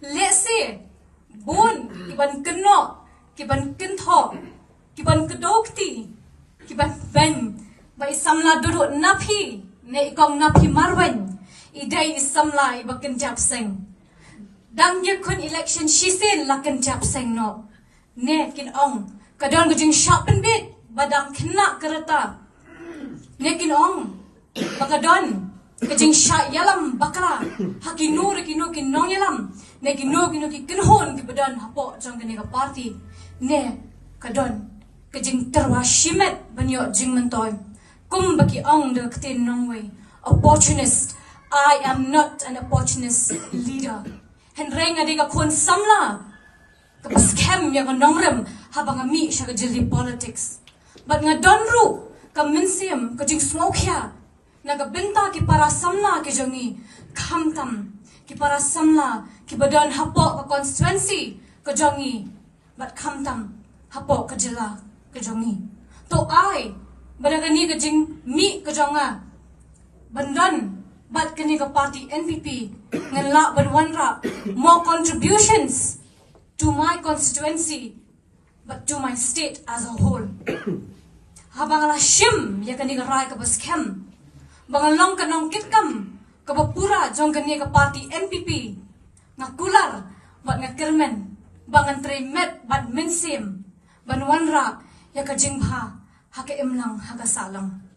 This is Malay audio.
let's say bun kiban keno kiban kentho kiban kedokti kiban ben ba isamla duduk Naphi ne ikong Naphi Marwein idai isamla ibakan japseng dang yakun election shisin lakan japseng no ne kin ong kadon gujing sharpen bit badang kena kereta ne kin ong bakadon kajing syak yalam bakala hakinu rekinu kin nong yalam ne kinu ki kinhon ki badan hapok jong kene ka party ne kadon kajing terwa shimet banyo jing mentoy kum baki ong de ktin nongway opportunist. I am not an opportunist leader hen reng adiga kon samla kapas kem ya nongrem habang ami siya jeli politics but nga donru kaminsim kajing smokya nagabenta ki para samla ki jongi khamtam ki para samla ki badan hapok ka constituency ka jongi but khamtam hapok ka jila ka jongi to I badagani ka jing mi ka jonga bandan but kani ka party NPP nganla banwanra more contributions to my constituency but to my state as a whole habang la shim ya kani ka rai ka baskem bangalong kanong kitkam kabapura jong kani ka party NPP ngakular bat ngakirmen bangan tremet bat minsim banwanra ya ka jingha haka imlang haka salang